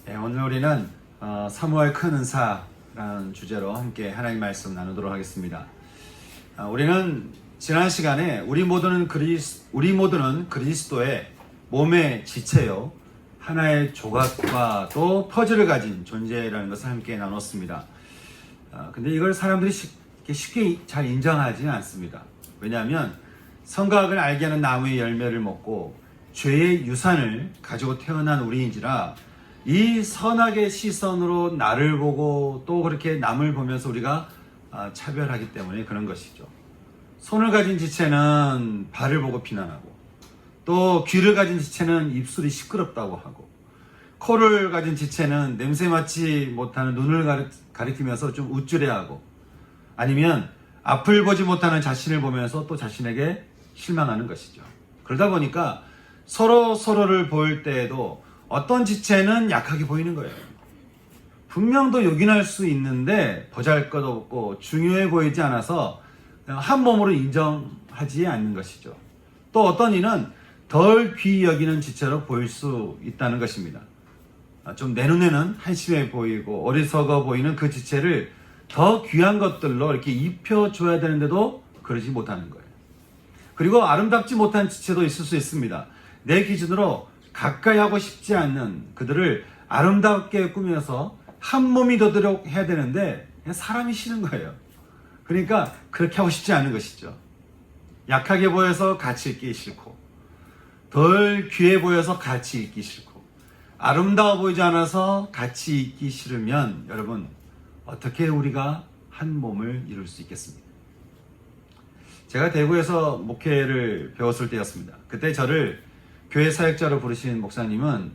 네, 오늘 우리는 사모할 큰 은사라는 주제로 함께 하나님 말씀 나누도록 하겠습니다. 우리는 지난 시간에 우리 모두는 그리스도의 몸의 지체요 하나의 조각과 또 퍼즐을 가진 존재라는 것을 함께 나눴습니다. 근데 이걸 사람들이 쉽게 잘 인정하지는 않습니다. 왜냐하면 선과악을 알게 하는 나무의 열매를 먹고 죄의 유산을 가지고 태어난 우리인지라 이 선악의 시선으로 나를 보고 또 그렇게 남을 보면서 우리가 차별하기 때문에 그런 것이죠. 손을 가진 지체는 발을 보고 비난하고, 또 귀를 가진 지체는 입술이 시끄럽다고 하고, 코를 가진 지체는 냄새 맡지 못하는 눈을 가리키면서 좀 우쭐해하고, 아니면 앞을 보지 못하는 자신을 보면서 또 자신에게 실망하는 것이죠. 그러다 보니까 서로를 볼 때에도 어떤 지체는 약하게 보이는 거예요. 분명도 요긴할 수 있는데 보잘것없고 중요해 보이지 않아서 한 몸으로 인정하지 않는 것이죠. 또 어떤 이는 덜 귀히 여기는 지체로 보일 수 있다는 것입니다. 좀 내 눈에는 한심해 보이고 어리석어 보이는 그 지체를 더 귀한 것들로 이렇게 입혀줘야 되는데도 그러지 못하는 거예요. 그리고 아름답지 못한 지체도 있을 수 있습니다. 내 기준으로 가까이 하고 싶지 않는 그들을 아름답게 꾸며서 한 몸이 되도록 해야 되는데 그냥 사람이 싫은 거예요. 그러니까 그렇게 하고 싶지 않은 것이죠. 약하게 보여서 같이 있기 싫고, 덜 귀해 보여서 같이 있기 싫고, 아름다워 보이지 않아서 같이 있기 싫으면 여러분 어떻게 우리가 한 몸을 이룰 수 있겠습니까? 제가 대구에서 목회를 배웠을 때였습니다. 그때 저를 교회 사역자로 부르신 목사님은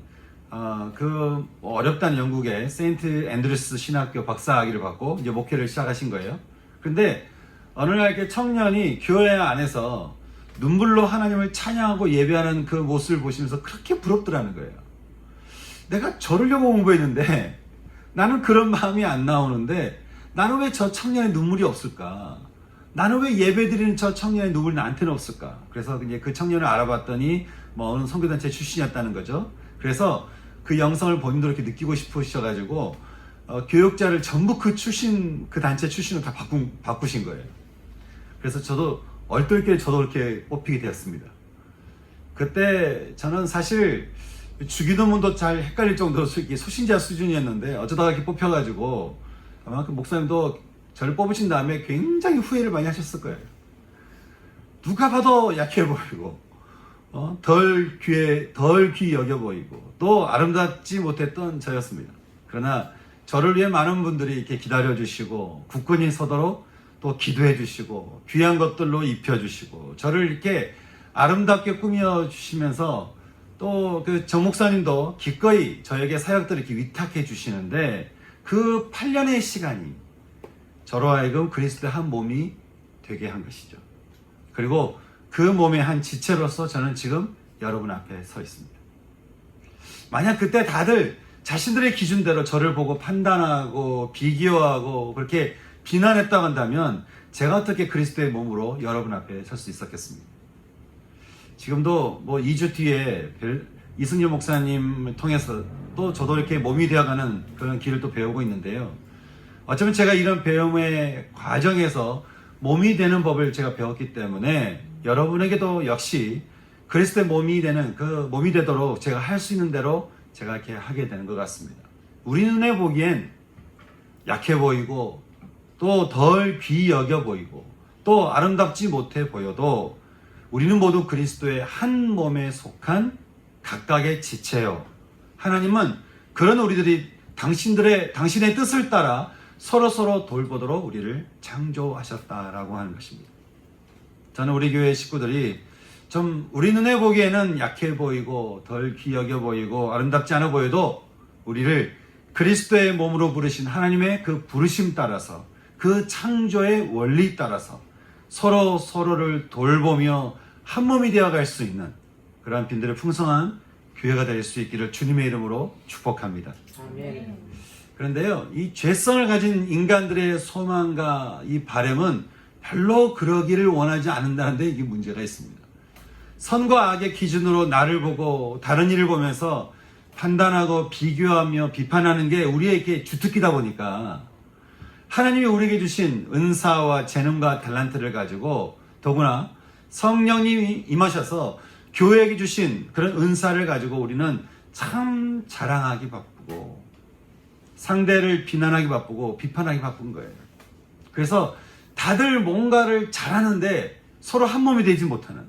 어렵다는 영국의 세인트 앤드루스 신학교 박사학위를 받고 이제 목회를 시작하신 거예요. 근데 어느 날 이렇게 청년이 교회 안에서 눈물로 하나님을 찬양하고 예배하는 그 모습을 보시면서 그렇게 부럽더라는 거예요. 내가 저러려고 공부했는데 나는 그런 마음이 안 나오는데 나는 왜 저 청년의 눈물이 없을까? 나는 왜 예배드리는 저 청년의 눈물이 나한테는 없을까? 그래서 이제 그 청년을 알아봤더니 어느 선교단체 출신이었다는 거죠. 그래서 그 영성을 본인도 이렇게 느끼고 싶으셔가지고 교육자를 전부 그 단체 출신으로 다 바꾸신 거예요. 그래서 저도 얼떨결에 저도 그렇게 뽑히게 되었습니다. 그때 저는 사실 주기도문도 잘 헷갈릴 정도로 소신자 수준이었는데 어쩌다가 이렇게 뽑혀가지고 아마 그 목사님도 저를 뽑으신 다음에 굉장히 후회를 많이 하셨을 거예요. 누가 봐도 약해 보이고 덜 귀히 여겨 보이고 또 아름답지 못했던 저였습니다. 그러나 저를 위해 많은 분들이 이렇게 기다려 주시고 굳건히 서도록 또 기도해 주시고 귀한 것들로 입혀 주시고 저를 이렇게 아름답게 꾸며 주시면서 또 그 정 목사님도 기꺼이 저에게 사역들을 이렇게 위탁해 주시는데 그 8년의 시간이 저로 하여금 그리스도의 한 몸이 되게 한 것이죠. 그리고 그 몸의 한 지체로서 저는 지금 여러분 앞에 서 있습니다. 만약 그때 다들 자신들의 기준대로 저를 보고 판단하고 비교하고 그렇게 비난했다고 한다면 제가 어떻게 그리스도의 몸으로 여러분 앞에 설 수 있었겠습니까? 지금도 2주 뒤에 이승열 목사님을 통해서 또 저도 이렇게 몸이 되어가는 그런 길을 또 배우고 있는데요. 어쩌면 제가 이런 배움의 과정에서 몸이 되는 법을 제가 배웠기 때문에 여러분에게도 역시 그리스도의 몸이 되는 그 몸이 되도록 제가 할 수 있는 대로 제가 이렇게 하게 되는 것 같습니다. 우리 눈에 보기엔 약해 보이고 또 덜 귀히 여겨 보이고 또 아름답지 못해 보여도 우리는 모두 그리스도의 한 몸에 속한 각각의 지체요. 하나님은 그런 우리들이 당신의 뜻을 따라 서로 돌보도록 우리를 창조하셨다라고 하는 것입니다. 저는 우리 교회 식구들이 좀 우리 눈에 보기에는 약해 보이고 덜 귀히 여겨 보이고 아름답지 않아 보여도 우리를 그리스도의 몸으로 부르신 하나님의 그 부르심 따라서 그 창조의 원리 따라서 서로를 돌보며 한 몸이 되어갈 수 있는 그러한 빈들의 풍성한 교회가 될 수 있기를 주님의 이름으로 축복합니다. 아멘. 그런데요, 이 죄성을 가진 인간들의 소망과 이 바람은 별로 그러기를 원하지 않는다는데 이게 문제가 있습니다. 선과 악의 기준으로 나를 보고 다른 이를 보면서 판단하고 비교하며 비판하는 게 우리에게 주특기다 보니까 하나님이 우리에게 주신 은사와 재능과 탤런트를 가지고 더구나 성령님이 임하셔서 교회에게 주신 그런 은사를 가지고 우리는 참 자랑하기 바쁘고 상대를 비난하기 바쁘고 비판하기 바쁜 거예요. 그래서 다들 뭔가를 잘하는데 서로 한 몸이 되지 못하는,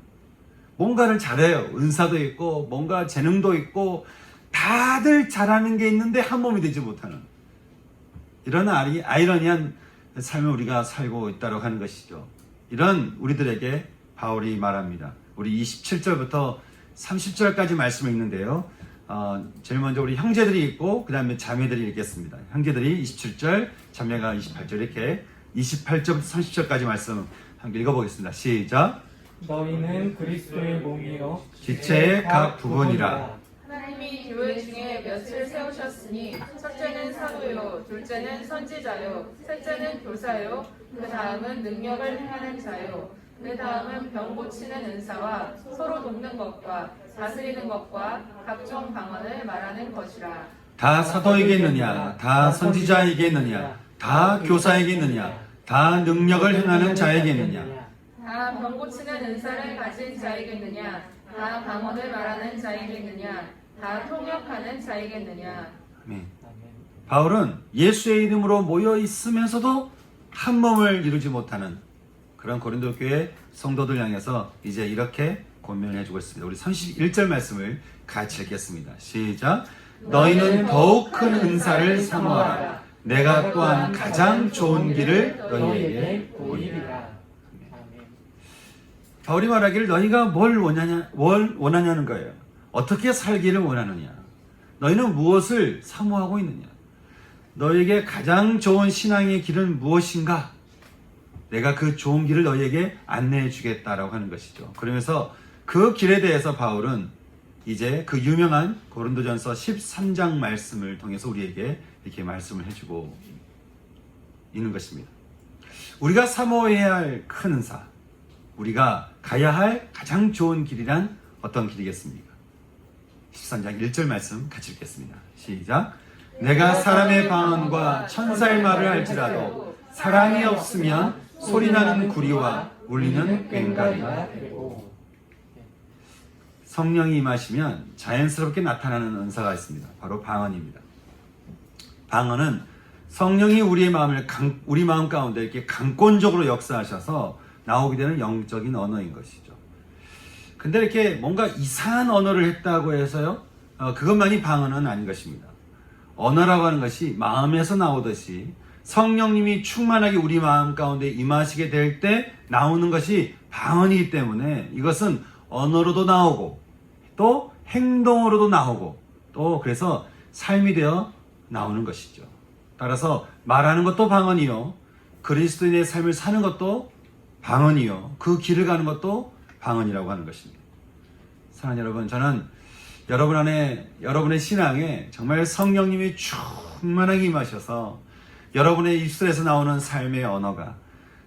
뭔가를 잘해요. 은사도 있고 뭔가 재능도 있고 다들 잘하는 게 있는데 한 몸이 되지 못하는 이런 아이러니한 삶을 우리가 살고 있다고 하는 것이죠. 이런 우리들에게 바울이 말합니다. 우리 27절부터 30절까지 말씀을 읽는데요. 제일 먼저 우리 형제들이 읽고 그 다음에 자매들이 읽겠습니다. 형제들이 27절, 자매가 28절 이렇게 28절부터 30절까지 말씀 함께 읽어보겠습니다. 시작. 너희는 그리스도의 몸이요 지체의 각 부분이라. 하나님이 교회 중에 몇을 세우셨으니 첫째는 사도요, 둘째는 선지자요, 셋째는 교사요, 그 다음은 능력을 행하는 자요, 그 다음은 병 고치는 은사와 서로 돕는 것과 다스리는 것과 각종 방언을 말하는 것이라. 다 사도이겠느냐, 다 선지자이겠느냐, 다 교사이겠느냐, 다 능력을 행하는 자이겠느냐, 다 병 고치는 은사를 가진 자이겠느냐, 다 방언을 말하는 자이겠느냐, 다 통역하는 자이겠느냐. 아멘. 바울은 예수의 이름으로 모여 있으면서도 한 몸을 이루지 못하는 그런 고린도 교회 성도들 향해서 이제 이렇게 권면을 해주고 있습니다. 우리 31절 말씀을 같이 읽겠습니다. 시작. 너희는 더욱 큰 은사를 사모하라. 내가 또한 가장 좋은 길을 너희에게 보이리라. 바울이 말하기를 너희가 뭘 원하냐는 거예요. 어떻게 살기를 원하느냐? 너희는 무엇을 사모하고 있느냐? 너희에게 가장 좋은 신앙의 길은 무엇인가? 내가 그 좋은 길을 너희에게 안내해 주겠다라고 하는 것이죠. 그러면서 그 길에 대해서 바울은 이제 그 유명한 고린도전서 13장 말씀을 통해서 우리에게 이렇게 말씀을 해주고 있는 것입니다. 우리가 사모해야 할 큰 은사, 우리가 가야 할 가장 좋은 길이란 어떤 길이겠습니까? 13장 1절 말씀 같이 읽겠습니다. 시작. 내가 사람의 방언과 천사의 말을 할지라도 사랑이 없으면 소리나는 구리와 울리는 꽹과리가 되고. 성령이 임하시면 자연스럽게 나타나는 은사가 있습니다. 바로 방언입니다. 방언은 성령이 우리 마음 가운데 이렇게 강권적으로 역사하셔서 나오게 되는 영적인 언어인 것이죠. 근데 이렇게 뭔가 이상한 언어를 했다고 해서요, 그것만이 방언은 아닌 것입니다. 언어라고 하는 것이 마음에서 나오듯이 성령님이 충만하게 우리 마음 가운데 임하시게 될 때 나오는 것이 방언이기 때문에 이것은 언어로도 나오고 또 행동으로도 나오고 또 그래서 삶이 되어 나오는 것이죠. 따라서 말하는 것도 방언이요, 그리스도인의 삶을 사는 것도 방언이요, 그 길을 가는 것도 방언이라고 하는 것입니다. 사랑하는 여러분, 저는 여러분 안에, 여러분의 신앙에 정말 성령님이 충만하게 임하셔서 여러분의 입술에서 나오는 삶의 언어가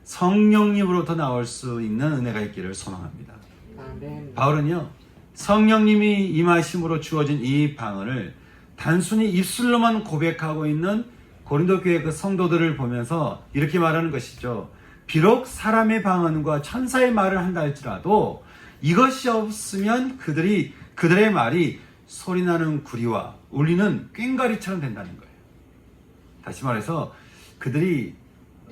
성령님으로부터 나올 수 있는 은혜가 있기를 소망합니다. 아멘. 바울은요, 성령님이 임하심으로 주어진 이 방언을 단순히 입술로만 고백하고 있는 고린도 교회 그 성도들을 보면서 이렇게 말하는 것이죠. 비록 사람의 방언과 천사의 말을 한다 할지라도 이것이 없으면 그들의 말이 소리나는 구리와 울리는 꽹과리처럼 된다는 거예요. 다시 말해서 그들이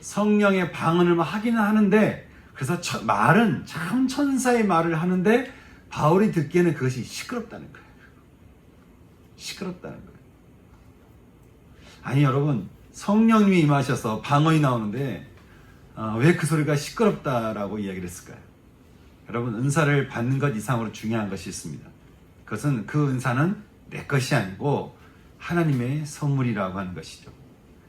성령의 방언을 하기는 하는데, 그래서 말은 참 천사의 말을 하는데 바울이 듣기에는 그것이 시끄럽다는 거예요. 시끄럽다는 거예요. 아니 여러분, 성령님이 임하셔서 방언이 나오는데 왜 그 소리가 시끄럽다라고 이야기를 했을까요? 여러분, 은사를 받는 것 이상으로 중요한 것이 있습니다. 그것은 그 은사는 내 것이 아니고 하나님의 선물이라고 하는 것이죠.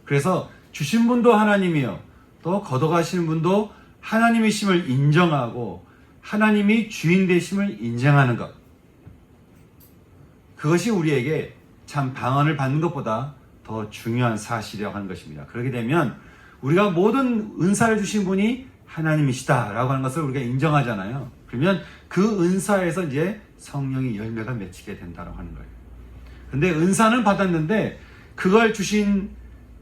그래서 주신 분도 하나님이요, 또 걷어가시는 분도 하나님이심을 인정하고 하나님이 주인 되심을 인정하는 것, 그것이 우리에게 참 방언을 받는 것보다 더 중요한 사실이라고 하는 것입니다. 그렇게 되면 우리가 모든 은사를 주신 분이 하나님이시다라고 하는 것을 우리가 인정하잖아요. 그러면 그 은사에서 이제 성령의 열매가 맺히게 된다고 하는 거예요. 근데 은사는 받았는데 그걸 주신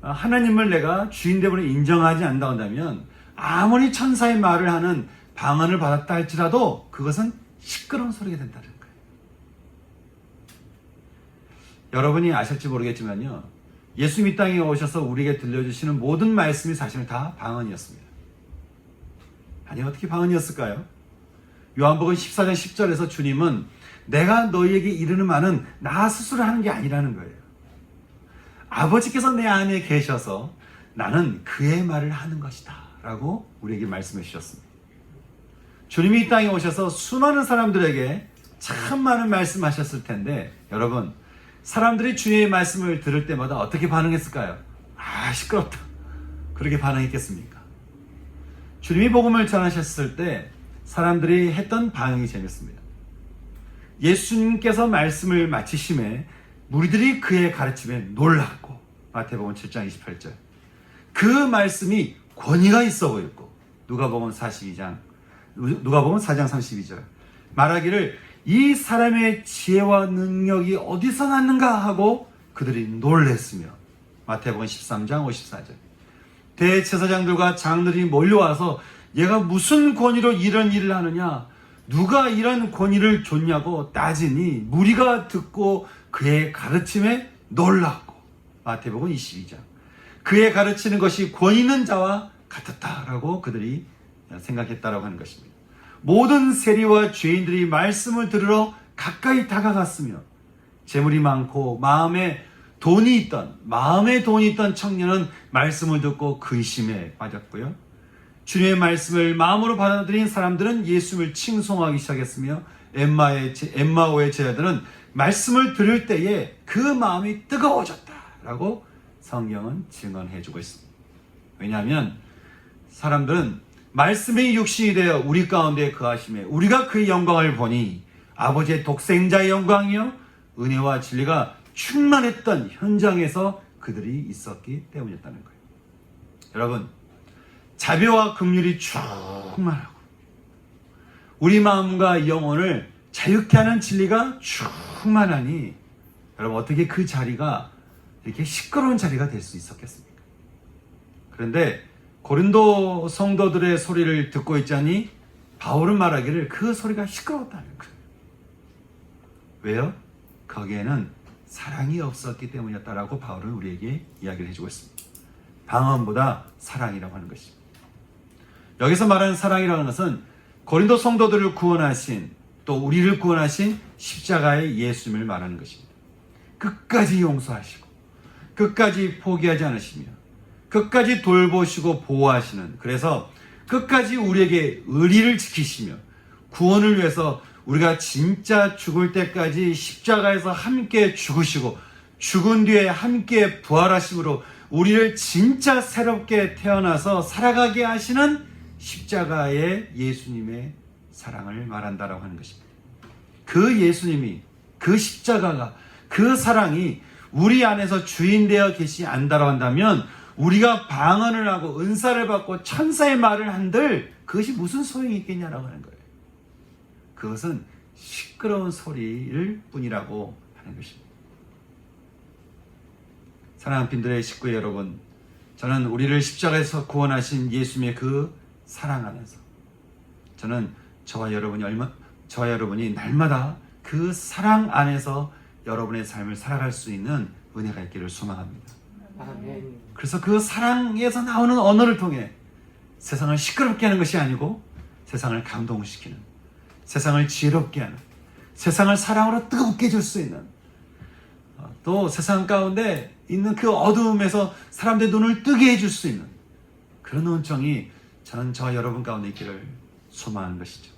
하나님을 내가 주인됨으로 인정하지 않는다 한다면 아무리 천사의 말을 하는 방언을 받았다 할지라도 그것은 시끄러운 소리가 된다는 거예요. 여러분이 아실지 모르겠지만요, 예수님 이 땅에 오셔서 우리에게 들려주시는 모든 말씀이 사실은 다 방언이었습니다. 아니, 어떻게 방언이었을까요? 요한복음 14장 10절에서 주님은 내가 너희에게 이르는 말은 나 스스로 하는 게 아니라는 거예요. 아버지께서 내 안에 계셔서 나는 그의 말을 하는 것이다 라고 우리에게 말씀해 주셨습니다. 주님이 이 땅에 오셔서 수많은 사람들에게 참 많은 말씀하셨을 텐데, 여러분, 사람들이 주의 말씀을 들을 때마다 어떻게 반응했을까요? 아, 시끄럽다, 그렇게 반응했겠습니까? 주님이 복음을 전하셨을 때 사람들이 했던 반응이 재밌습니다. 예수님께서 말씀을 마치심에 무리들이 그의 가르침에 놀랐고, 마태복음 7장 28절, 그 말씀이 권위가 있어 보였고, 누가복음 4장 32절 말하기를 이 사람의 지혜와 능력이 어디서 났는가 하고 그들이 놀랬으며, 마태복음 13장 54절 대제사장들과 장들이 몰려와서 얘가 무슨 권위로 이런 일을 하느냐, 누가 이런 권위를 줬냐고 따지니 무리가 듣고 그의 가르침에 놀랐고, 마태복음 22장 그의 가르치는 것이 권위 있는 자와 같았다라고 그들이 생각했다라고 하는 것입니다. 모든 세리와 죄인들이 말씀을 들으러 가까이 다가갔으며, 재물이 많고 마음에 돈이 있던 청년은 말씀을 듣고 근심에 빠졌고요. 주님의 말씀을 마음으로 받아들인 사람들은 예수님을 칭송하기 시작했으며, 엠마오의 제자들은 말씀을 들을 때에 그 마음이 뜨거워졌다라고 성경은 증언해주고 있습니다. 왜냐하면 사람들은 말씀이 육신이 되어 우리 가운데 거하심에 우리가 그의 영광을 보니 아버지의 독생자의 영광이요 은혜와 진리가 충만했던 현장에서 그들이 있었기 때문이었다는 거예요. 여러분, 자비와 긍휼이 충만하고 우리 마음과 영혼을 자유케 하는 진리가 충만하니, 여러분, 어떻게 그 자리가 이렇게 시끄러운 자리가 될 수 있었겠습니까? 그런데 고린도 성도들의 소리를 듣고 있자니 바울은 말하기를 그 소리가 시끄러웠다는 거예요. 왜요? 거기에는 사랑이 없었기 때문이었다라고 바울은 우리에게 이야기를 해주고 있습니다. 방언보다 사랑이라고 하는 것입니다. 여기서 말하는 사랑이라는 것은 고린도 성도들을 구원하신, 또 우리를 구원하신 십자가의 예수님을 말하는 것입니다. 끝까지 용서하시고 끝까지 포기하지 않으시며 끝까지 돌보시고 보호하시는, 그래서 끝까지 우리에게 의리를 지키시며 구원을 위해서 우리가 진짜 죽을 때까지 십자가에서 함께 죽으시고 죽은 뒤에 함께 부활하심으로 우리를 진짜 새롭게 태어나서 살아가게 하시는 십자가의 예수님의 사랑을 말한다라고 하는 것입니다. 그 예수님이, 그 십자가가, 그 사랑이 우리 안에서 주인되어 계시지 않다라고 한다면 우리가 방언을 하고 은사를 받고 천사의 말을 한들 그것이 무슨 소용이 있겠냐라고 하는 거예요. 그것은 시끄러운 소리일 뿐이라고 하는 것입니다. 사랑하는 빈들의 식구 여러분, 저는 우리를 십자가에서 구원하신 예수님의 그 사랑 안에서 저는 저와 여러분이 날마다 그 사랑 안에서 여러분의 삶을 살아갈 수 있는 은혜가 있기를 소망합니다. 아멘. 그래서 그 사랑에서 나오는 언어를 통해 세상을 시끄럽게 하는 것이 아니고 세상을 감동시키는, 세상을 지혜롭게 하는, 세상을 사랑으로 뜨겁게 해줄 수 있는, 또 세상 가운데 있는 그 어두움에서 사람들의 눈을 뜨게 해줄 수 있는 그런 은총이 저는 저와 여러분 가운데 있기를 소망하는 것이죠.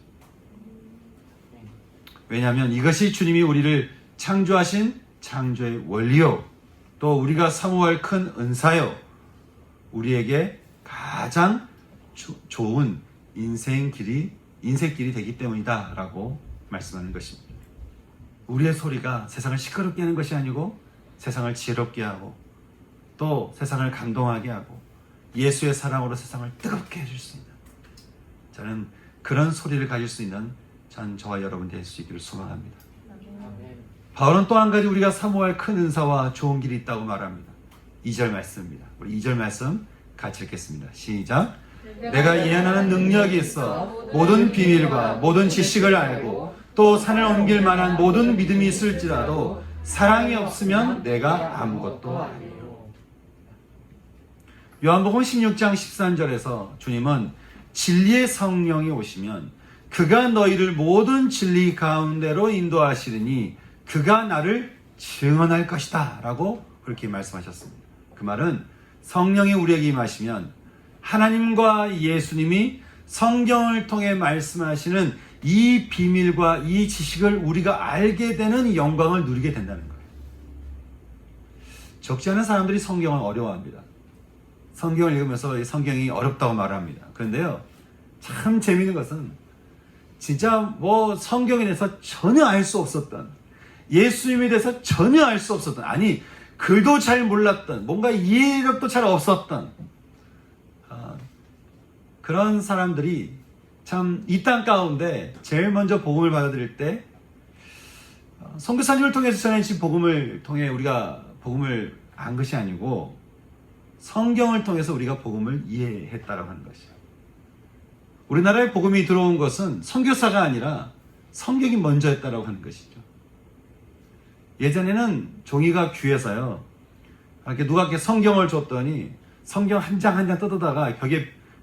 왜냐하면 이것이 주님이 우리를 창조하신 창조의 원리요, 또 우리가 사모할 큰 은사요, 우리에게 가장 좋은 인생길이 되기 때문이다 라고 말씀하는 것입니다. 우리의 소리가 세상을 시끄럽게 하는 것이 아니고 세상을 지혜롭게 하고 또 세상을 감동하게 하고 예수의 사랑으로 세상을 뜨겁게 해줄 수 있는, 저는 그런 소리를 가질 수 있는 저와 여러분 될 수 있기를 소망합니다. 아멘. 바울은 또 한 가지 우리가 사모할 큰 은사와 좋은 길이 있다고 말합니다. 2절 말씀입니다. 우리 2절 말씀 같이 읽겠습니다. 시작. 내가 예언하는 능력이 있어 모든 비밀과 모든 지식을 알고 또 산을 옮길 만한 모든 믿음이 있을지라도 사랑이 없으면 내가 아무것도 아니에요. 요한복음 16장 13절에서 주님은 진리의 성령이 오시면 그가 너희를 모든 진리 가운데로 인도하시리니 그가 나를 증언할 것이다 라고 그렇게 말씀하셨습니다. 그 말은 성령이 우리에게 임하시면 하나님과 예수님이 성경을 통해 말씀하시는 이 비밀과 이 지식을 우리가 알게 되는 영광을 누리게 된다는 거예요. 적지 않은 사람들이 성경을 어려워합니다. 성경을 읽으면서 성경이 어렵다고 말합니다. 그런데요, 참 재미있는 것은 진짜 뭐 성경에 대해서 전혀 알 수 없었던, 예수님에 대해서 전혀 알 수 없었던, 아니 글도 잘 몰랐던, 뭔가 이해력도 잘 없었던 그런 사람들이 참 이 땅 가운데 제일 먼저 복음을 받아들일 때 선교사님을 통해서 전해진 복음을 통해 우리가 복음을 안 것이 아니고 성경을 통해서 우리가 복음을 이해했다라고 하는 것이죠. 우리나라에 복음이 들어온 것은 선교사가 아니라 성경이 먼저 했다라고 하는 것이죠. 예전에는 종이가 귀해서요, 이렇게 누가 이렇게 성경을 줬더니 성경 한 장 한 장 뜯어다가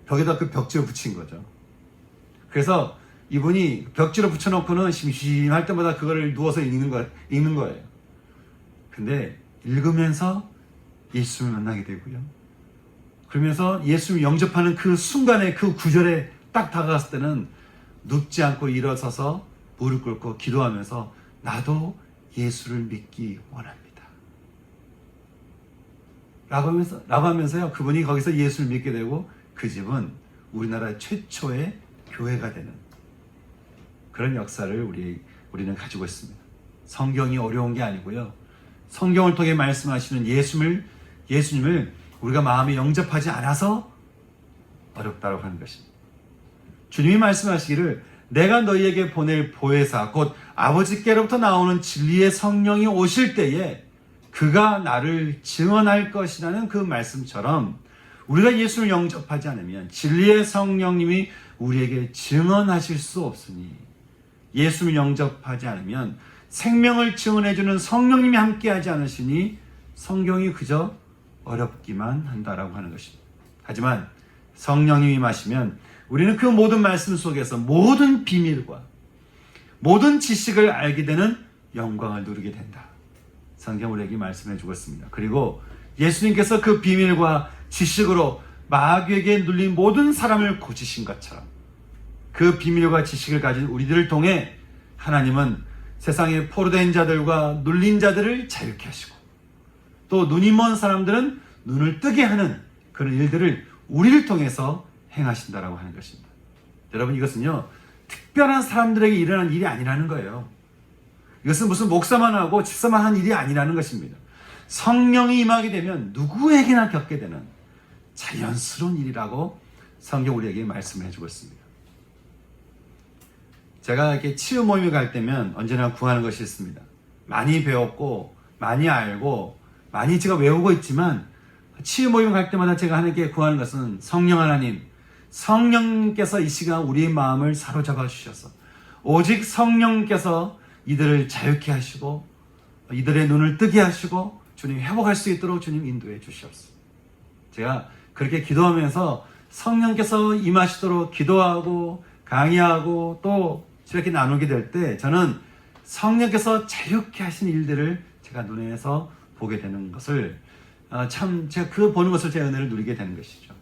벽에다 그 벽지를 붙인 거죠. 그래서 이분이 벽지로 붙여놓고는 심심할 때마다 그거를 누워서 읽는 거예요. 근데 읽으면서 예수님을 만나게 되고요. 그러면서 예수님을 영접하는 그 순간에 그 구절에 딱 다가갔을 때는 눕지 않고 일어서서 무릎 꿇고 기도하면서 나도 예수를 믿기 원합니다. 라고 하면서요, 그분이 거기서 예수를 믿게 되고 그 집은 우리나라 최초의 교회가 되는 그런 역사를 우리는 가지고 있습니다. 성경이 어려운 게 아니고요, 성경을 통해 말씀하시는 예수님을 우리가 마음에 영접하지 않아서 어렵다고 하는 것입니다. 주님이 말씀하시기를 내가 너희에게 보낼 보혜사 곧 아버지께로부터 나오는 진리의 성령이 오실 때에 그가 나를 증언할 것이라는 그 말씀처럼 우리가 예수를 영접하지 않으면 진리의 성령님이 우리에게 증언하실 수 없으니, 예수를 영접하지 않으면 생명을 증언해주는 성령님이 함께하지 않으시니 성경이 그저 어렵기만 한다라고 하는 것입니다. 하지만 성령님이 임하시면 우리는 그 모든 말씀 속에서 모든 비밀과 모든 지식을 알게 되는 영광을 누리게 된다. 성경 우리에게 말씀해 주었습니다. 그리고 예수님께서 그 비밀과 지식으로 마귀에게 눌린 모든 사람을 고치신 것처럼 그 비밀과 지식을 가진 우리들을 통해 하나님은 세상의 포로된 자들과 눌린 자들을 자유케 하시고 또 눈이 먼 사람들은 눈을 뜨게 하는 그런 일들을 우리를 통해서 행하신다라고 하는 것입니다. 여러분, 이것은요 특별한 사람들에게 일어난 일이 아니라는 거예요. 이것은 무슨 목사만 하고 집사만 한 일이 아니라는 것입니다. 성령이 임하게 되면 누구에게나 겪게 되는 자연스러운 일이라고 성경 우리에게 말씀을 해주고 있습니다. 제가 이렇게 치유 모임에 갈 때면 언제나 구하는 것이 있습니다. 많이 배웠고 많이 알고 많이 제가 외우고 있지만 치유 모임에 갈 때마다 제가 하나님께 구하는 것은 성령 하나님, 성령께서 이 시간 우리의 마음을 사로잡아 주셔서 오직 성령께서 이들을 자유케 하시고 이들의 눈을 뜨게 하시고 주님 회복할 수 있도록 주님 인도해 주시옵소서. 제가 그렇게 기도하면서 성령께서 임하시도록 기도하고 강의하고 또 이렇게 나누게 될 때 저는 성령께서 자유케 하신 일들을 제가 눈에서 보게 되는 것을 참 제가 그 보는 것을 제 은혜를 누리게 되는 것이죠.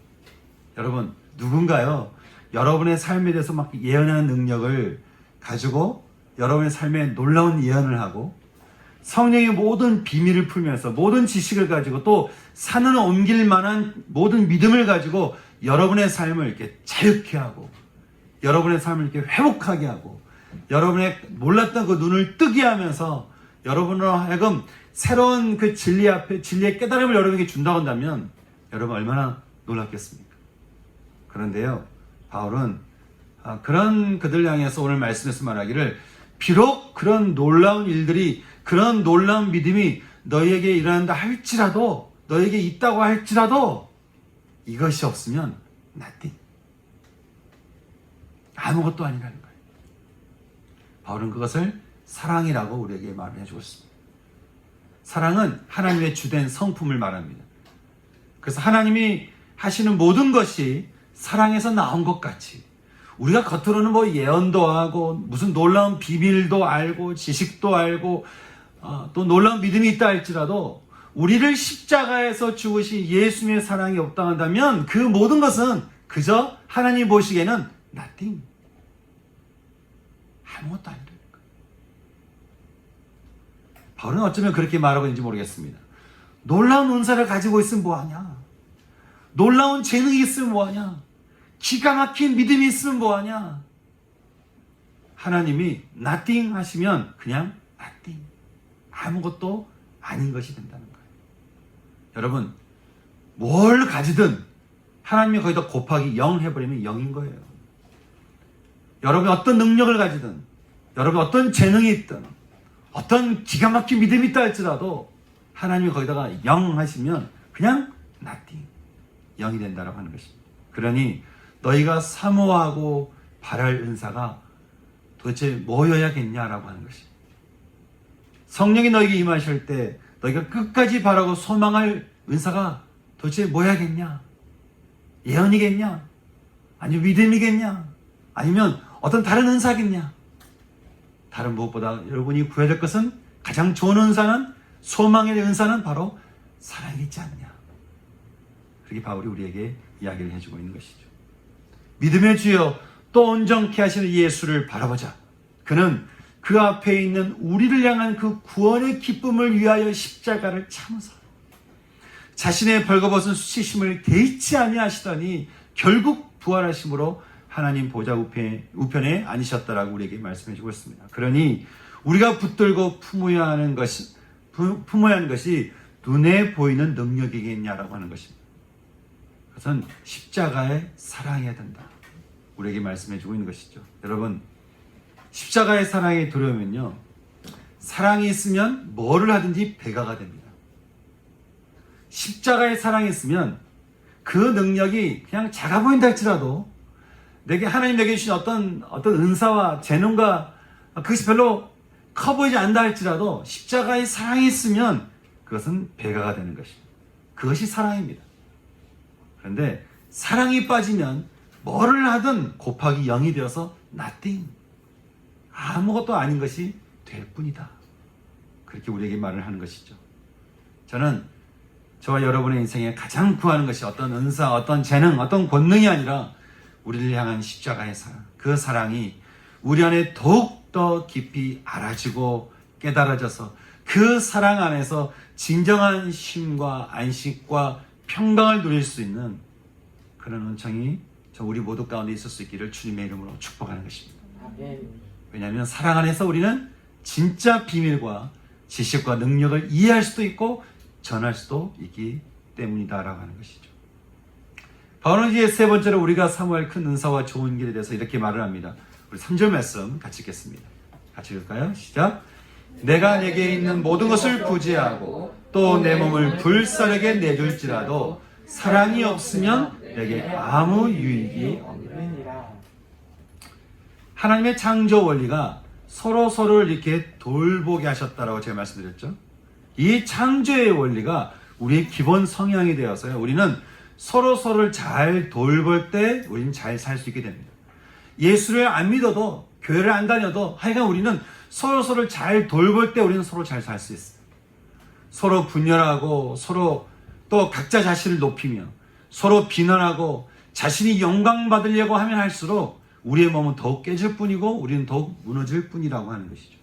여러분, 누군가요 여러분의 삶에 대해서 막 예언하는 능력을 가지고 여러분의 삶에 놀라운 예언을 하고 성령의 모든 비밀을 풀면서 모든 지식을 가지고 또 산을 옮길 만한 모든 믿음을 가지고 여러분의 삶을 이렇게 자유케 하고 여러분의 삶을 이렇게 회복하게 하고 여러분의 몰랐던 그 눈을 뜨게 하면서 여러분으로 하여금 새로운 그 진리 앞에 진리의 깨달음을 여러분에게 준다고 한다면 여러분 얼마나 놀랍겠습니까? 그런데요, 바울은 그런 그들 향해서 오늘 말씀에서 말하기를 비록 그런 놀라운 일들이 그런 놀라운 믿음이 너희에게 일어난다 할지라도, 너희에게 있다고 할지라도 이것이 없으면 nothing. 아무것도 아니라는 거예요. 바울은 그것을 사랑이라고 우리에게 말을 해주고 있습니다. 사랑은 하나님의 주된 성품을 말합니다. 그래서 하나님이 하시는 모든 것이 사랑에서 나온 것 같이, 우리가 겉으로는 뭐 예언도 하고 무슨 놀라운 비밀도 알고 지식도 알고 또 놀라운 믿음이 있다 할지라도 우리를 십자가에서 죽으신 예수님의 사랑이 없다 한다면 그 모든 것은 그저 하나님 보시기에는 nothing. 아무것도 아니라는 거예요. 바울은 어쩌면 그렇게 말하고 있는지 모르겠습니다. 놀라운 은사를 가지고 있으면 뭐하냐? 놀라운 재능이 있으면 뭐하냐? 기가 막힌 믿음이 있으면 뭐하냐? 하나님이 nothing 하시면 그냥 nothing. 아무것도 아닌 것이 된다는 거예요. 여러분, 뭘 가지든 하나님이 거기다 곱하기 0 해버리면 0인 거예요. 여러분이 어떤 능력을 가지든, 여러분이 어떤 재능이 있든, 어떤 기가 막힌 믿음이 있다 할지라도 하나님이 거기다가 0 하시면 그냥 nothing, 0이 된다라고 하는 것입니다. 그러니 너희가 사모하고 바랄 은사가 도대체 뭐여야겠냐라고 하는 것입니다. 성령이 너에게 임하실 때 너희가 끝까지 바라고 소망할 은사가 도대체 뭐야겠냐? 예언이겠냐? 아니면 믿음이겠냐? 아니면 어떤 다른 은사겠냐? 다른 무엇보다 여러분이 구해야 될 것은, 가장 좋은 은사는, 소망의 은사는 바로 사랑이지 않냐? 그렇게 바울이 우리에게 이야기를 해주고 있는 것이죠. 믿음의 주여 또 온전케 하시는 예수를 바라보자. 그는 그 앞에 있는 우리를 향한 그 구원의 기쁨을 위하여 십자가를 참으사 자신의 벌거벗은 수치심을 개의치 아니하시더니 결국 부활하심으로 하나님 보좌 우편에 앉으셨다라고 우리에게 말씀해 주고 있습니다. 그러니 우리가 붙들고 품어야 하는 것이 눈에 보이는 능력이겠냐라고 하는 것입니다. 그것은 십자가에 사랑해야 된다. 우리에게 말씀해 주고 있는 것이죠. 여러분, 십자가의 사랑에 들어오면요, 사랑이 있으면 뭐를 하든지 배가가 됩니다. 십자가의 사랑이 있으면 그 능력이 그냥 작아 보인다 할지라도, 하나님 내게 주신 어떤 은사와 재능과 그것이 별로 커 보이지 않다 할지라도 십자가의 사랑이 있으면 그것은 배가가 되는 것입니다. 그것이 사랑입니다. 그런데 사랑이 빠지면 뭐를 하든 곱하기 0이 되어서 nothing, 아무것도 아닌 것이 될 뿐이다. 그렇게 우리에게 말을 하는 것이죠. 저는 저와 여러분의 인생에 가장 구하는 것이 어떤 은사, 어떤 재능, 어떤 권능이 아니라 우리를 향한 십자가의 사랑, 그 사랑이 우리 안에 더욱더 깊이 알아지고 깨달아져서 그 사랑 안에서 진정한 쉼과 안식과 평강을 누릴 수 있는 그런 은총이 우리 모두 가운데 있을 수 있기를 주님의 이름으로 축복하는 것입니다. 왜냐하면 사랑 안에서 우리는 진짜 비밀과 지식과 능력을 이해할 수도 있고 전할 수도 있기 때문이다라고 하는 것이죠. 바울은 이제 세 번째로 우리가 사모할 큰 은사와 좋은 길에 대해서 이렇게 말을 합니다. 우리 3절 말씀 같이 읽겠습니다. 같이 읽을까요? 시작. 내가 내게 있는 모든 것을 부지하고 또 내 몸을 불사르게 내줄지라도 사랑이 없으면 내게 아무 유익이 없느니라. 하나님의 창조 원리가 서로를 이렇게 돌보게 하셨다라고 제가 말씀드렸죠. 이 창조의 원리가 우리의 기본 성향이 되어서요, 우리는 서로를 잘 돌볼 때 우리는 잘 살 수 있게 됩니다. 예수를 안 믿어도, 교회를 안 다녀도 하여간 우리는 서로를 잘 돌볼 때 우리는 서로 잘 살 수 있어요. 서로 분열하고 서로 또 각자 자신을 높이며 서로 비난하고 자신이 영광 받으려고 하면 할수록 우리의 몸은 더욱 깨질 뿐이고 우리는 더욱 무너질 뿐이라고 하는 것이죠.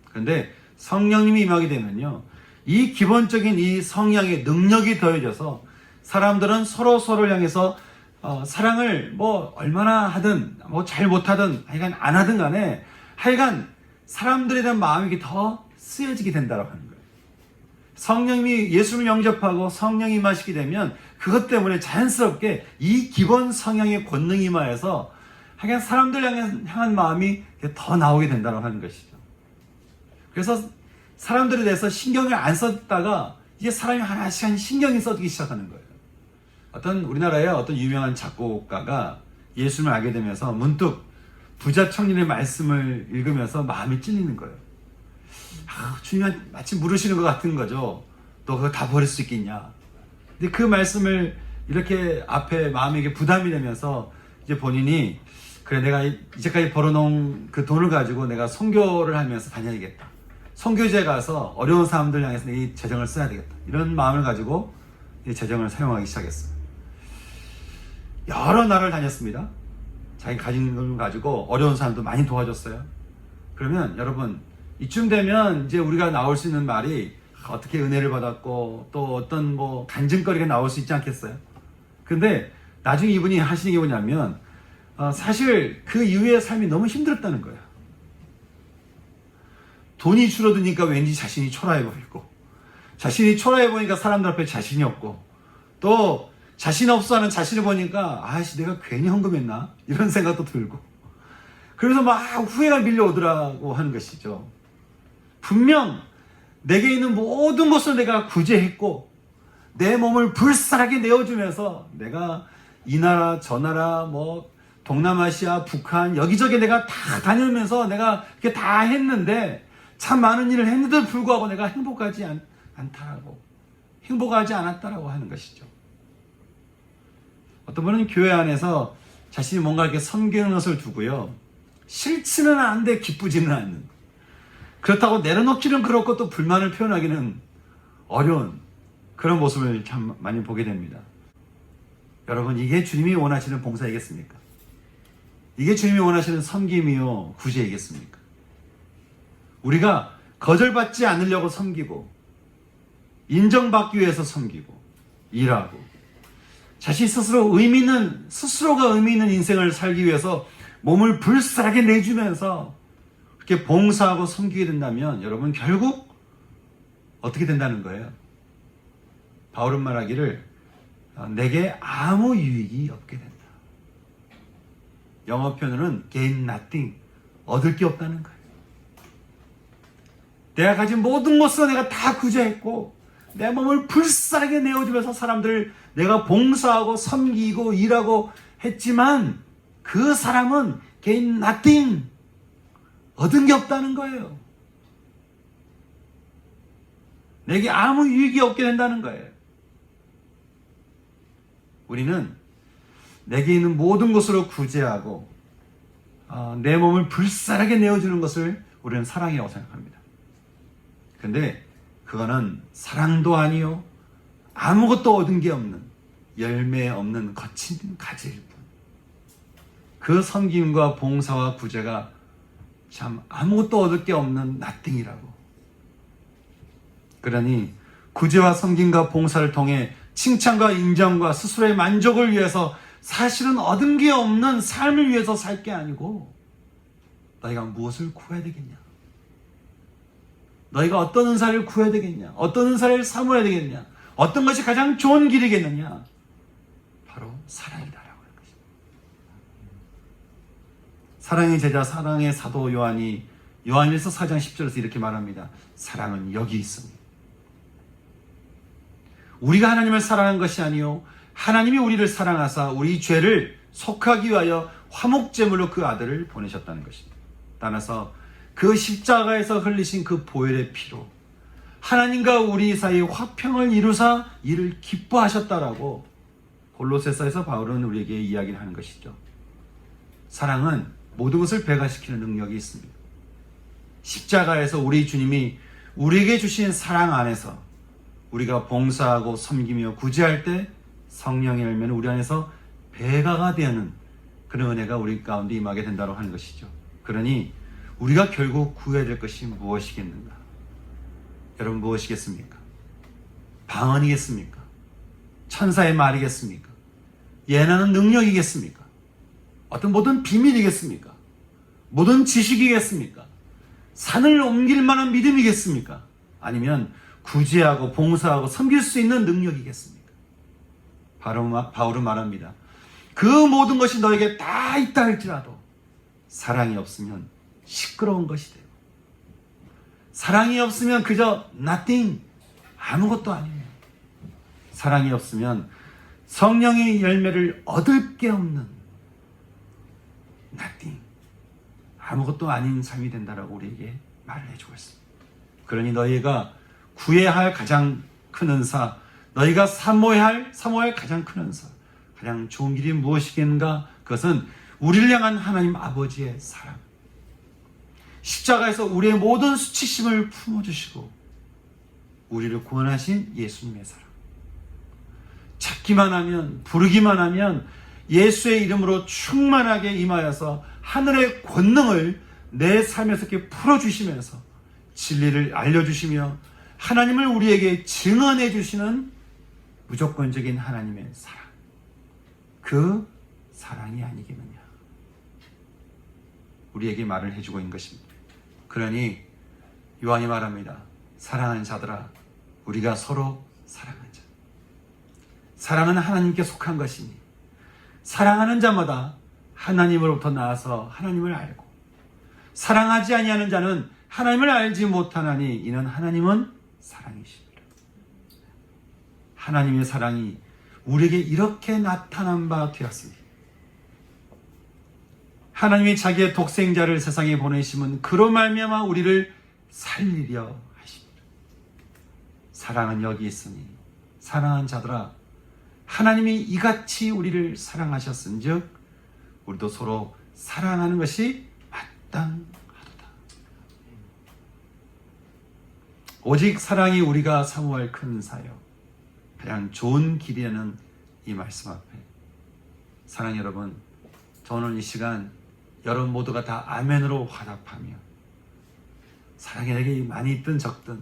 그런데 성령님이 임하게 되면요, 이 기본적인 이 성향의 능력이 더해져서 사람들은 서로를 향해서 사랑을 뭐 얼마나 하든 뭐 잘 못하든 하여간 안 하든 간에 하여간 사람들에 대한 마음이 더 쓰여지게 된다고 하는 거예요. 성령님이 예수를 영접하고 성령이 임하시게 되면 그것 때문에 자연스럽게 이 기본 성향의 권능이 임하여서 하여간 사람들 향한 마음이 더 나오게 된다고 하는 것이죠. 그래서 사람들에 대해서 신경을 안 썼다가 이제 사람이 하나씩 신경이 써지기 시작하는 거예요. 어떤 우리나라의 어떤 유명한 작곡가가 예수님을 알게 되면서 문득 부자 청년의 말씀을 읽으면서 마음이 찔리는 거예요. 주님이 마치 물으시는 것 같은 거죠. 너 그거 다 버릴 수 있겠냐. 근데 그 말씀을 이렇게 앞에 마음에게 부담이 되면서 이제 본인이 그래 내가 이제까지 벌어놓은 그 돈을 가지고 내가 선교를 하면서 다녀야겠다. 선교지에 가서 어려운 사람들 향해서 이 재정을 써야 되겠다. 이런 마음을 가지고 이 재정을 사용하기 시작했어요. 여러 나라를 다녔습니다. 자기 가진 걸 가지고 어려운 사람도 많이 도와줬어요. 그러면 여러분 이쯤 되면 이제 우리가 나올 수 있는 말이 어떻게 은혜를 받았고 또 어떤 뭐 간증거리가 나올 수 있지 않겠어요? 근데 나중에 이분이 하시는 게 뭐냐면 사실 그 이후의 삶이 너무 힘들었다는 거예요. 돈이 줄어드니까 왠지 자신이 초라해 보이고 자신이 초라해 보니까 사람들 앞에 자신이 없고 또 자신 없어 하는 자신을 보니까 아이씨 내가 괜히 헌금했나? 이런 생각도 들고 그래서 막 후회가 밀려오더라고 하는 것이죠. 분명 내게 있는 모든 것을 내가 구제했고 내 몸을 불쌍하게 내어주면서 내가 이 나라 저 나라 뭐 동남아시아 북한 여기저기 내가 다 다니면서 내가 그게 다 했는데 참 많은 일을 했는데도 불구하고 내가 행복하지 않다라고 행복하지 않았다라고 하는 것이죠. 어떤 분은 교회 안에서 자신이 뭔가 이렇게 섬기는 것을 두고요 싫지는 않은데 기쁘지는 않는 그렇다고 내려놓기는 그렇고 또 불만을 표현하기는 어려운 그런 모습을 참 많이 보게 됩니다. 여러분 이게 주님이 원하시는 봉사이겠습니까? 이게 주님이 원하시는 섬김이요 구제이겠습니까? 우리가 거절받지 않으려고 섬기고 인정받기 위해서 섬기고 일하고 자신 스스로가 의미 있는 인생을 살기 위해서 몸을 불쌍하게 내주면서 그렇게 봉사하고 섬기게 된다면 여러분 결국 어떻게 된다는 거예요? 바울은 말하기를 내게 아무 유익이 없게 된다. 영어 표현으로는 gain nothing, 얻을 게 없다는 거예요. 내가 가진 모든 것을 내가 다 구제했고 내 몸을 불쌍하게 내어주면서 사람들을 내가 봉사하고 섬기고 일하고 했지만 그 사람은 gain nothing, 얻은 게 없다는 거예요. 내게 아무 유익이 없게 된다는 거예요. 우리는 내게 있는 모든 것으로 구제하고 내 몸을 불쌍하게 내어주는 것을 우리는 사랑이라고 생각합니다. 근데 그거는 사랑도 아니요 아무것도 얻은 게 없는 열매 없는 거친 가지일 뿐. 그 섬김과 봉사와 구제가 참 아무것도 얻을 게 없는 nothing이라고. 그러니 구제와 섬김과 봉사를 통해 칭찬과 인정과 스스로의 만족을 위해서 사실은 얻은 게 없는 삶을 위해서 살 게 아니고 너희가 무엇을 구해야 되겠냐? 너희가 어떤 은사를 구해야 되겠냐? 어떤 은사를 사모해야 되겠냐? 어떤 것이 가장 좋은 길이겠느냐? 바로 사랑이다라고 하는 것입니다. 사랑의 제자, 사랑의 사도 요한이 요한일서 4장 10절에서 이렇게 말합니다. 사랑은 여기 있습니다. 우리가 하나님을 사랑한 것이 아니요 하나님이 우리를 사랑하사 우리 죄를 속하기 위하여 화목제물로 그 아들을 보내셨다는 것입니다. 따라서 그 십자가에서 흘리신 그 보혈의 피로 하나님과 우리 사이 화평을 이루사 이를 기뻐하셨다라고 골로새서에서 바울은 우리에게 이야기를 하는 것이죠. 사랑은 모든 것을 배가시키는 능력이 있습니다. 십자가에서 우리 주님이 우리에게 주신 사랑 안에서 우리가 봉사하고 섬기며 구제할 때 성령의 열매는 우리 안에서 배가가 되는 그런 은혜가 우리 가운데 임하게 된다고 하는 것이죠. 그러니 우리가 결국 구해야 될 것이 무엇이겠는가? 여러분 무엇이겠습니까? 방언이겠습니까? 천사의 말이겠습니까? 예나는 능력이겠습니까? 어떤 모든 비밀이겠습니까? 모든 지식이겠습니까? 산을 옮길 만한 믿음이겠습니까? 아니면 구제하고 봉사하고 섬길 수 있는 능력이겠습니까? 바울은 말합니다. 그 모든 것이 너에게 다 있다 할지라도 사랑이 없으면 시끄러운 것이 되고 사랑이 없으면 그저 nothing, 아무것도 아닙니다. 사랑이 없으면 성령의 열매를 얻을 게 없는 nothing, 아무것도 아닌 삶이 된다라고 우리에게 말을 해주고 있습니다. 그러니 너희가 구해야 할 가장 큰 은사, 너희가 사모해야 할 가장 큰 은사, 가장 좋은 길이 무엇이겠는가? 그것은 우리를 향한 하나님 아버지의 사랑, 십자가에서 우리의 모든 수치심을 품어주시고 우리를 구원하신 예수님의 사랑, 찾기만 하면, 부르기만 하면 예수의 이름으로 충만하게 임하여서 하늘의 권능을 내 삶에서 이렇게 풀어주시면서 진리를 알려주시며 하나님을 우리에게 증언해 주시는 무조건적인 하나님의 사랑, 그 사랑이 아니겠느냐, 우리에게 말을 해주고 있는 것입니다. 그러니 요한이 말합니다. 사랑하는 자들아, 우리가 서로 사랑하자. 사랑은 하나님께 속한 것이니 사랑하는 자마다 하나님으로부터 나와서 하나님을 알고, 사랑하지 아니하는 자는 하나님을 알지 못하나니 이는 하나님은 사랑이십니다. 하나님의 사랑이 우리에게 이렇게 나타난 바 되었으니, 하나님이 자기의 독생자를 세상에 보내심은 그로 말미암아 우리를 살리려 하십니다. 사랑은 여기 있으니 사랑하는 자들아, 하나님이 이같이 우리를 사랑하셨은즉 우리도 서로 사랑하는 것이 마땅하도다. 오직 사랑이 우리가 사모할 큰 사요, 가장 좋은 길이라는 이 말씀 앞에 사랑 여러분, 저는 이 시간 여러분 모두가 다 아멘으로 화답하며 사랑이 내게 많이 있든 적든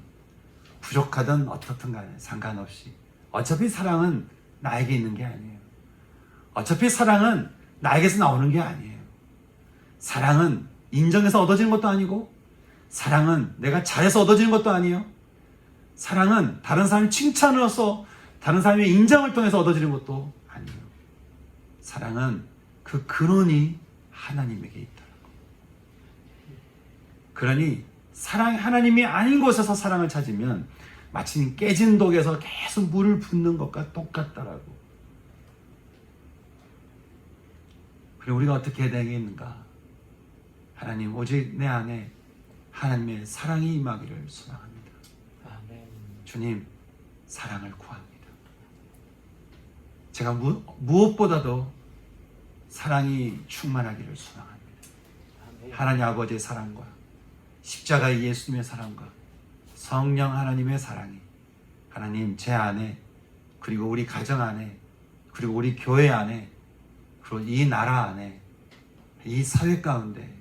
부족하든 어떻든 간에 상관없이 어차피 사랑은 나에게 있는 게 아니에요. 어차피 사랑은 나에게서 나오는 게 아니에요. 사랑은 인정해서 얻어지는 것도 아니고, 사랑은 내가 잘해서 얻어지는 것도 아니에요. 사랑은 다른 사람의 칭찬으로서, 다른 사람의 인정을 통해서 얻어지는 것도 아니에요. 사랑은 그 근원이 하나님에게 있더라고. 그러니 하나님이 아닌 곳에서 사랑을 찾으면 마치 깨진 독에서 계속 물을 붓는 것과 똑같다라고. 그리고 우리가 어떻게 해야 되겠는가? 하나님, 오직 내 안에 하나님의 사랑이 임하기를 소망합니다. 아멘. 주님, 사랑을 구합니다. 제가 무엇보다도 사랑이 충만하기를 소망합니다. 아멘. 하나님 아버지의 사랑과 십자가의 예수님의 사랑과 성령 하나님의 사랑이 하나님 제 안에, 그리고 우리 가정 안에, 그리고 우리 교회 안에, 그리고 이 나라 안에, 이 사회 가운데,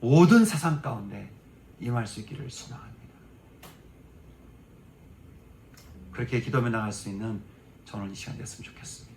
모든 세상 가운데 임할 수 있기를 소망합니다. 그렇게 기도하며 나갈 수 있는 저는 이 시간 됐으면 좋겠습니다.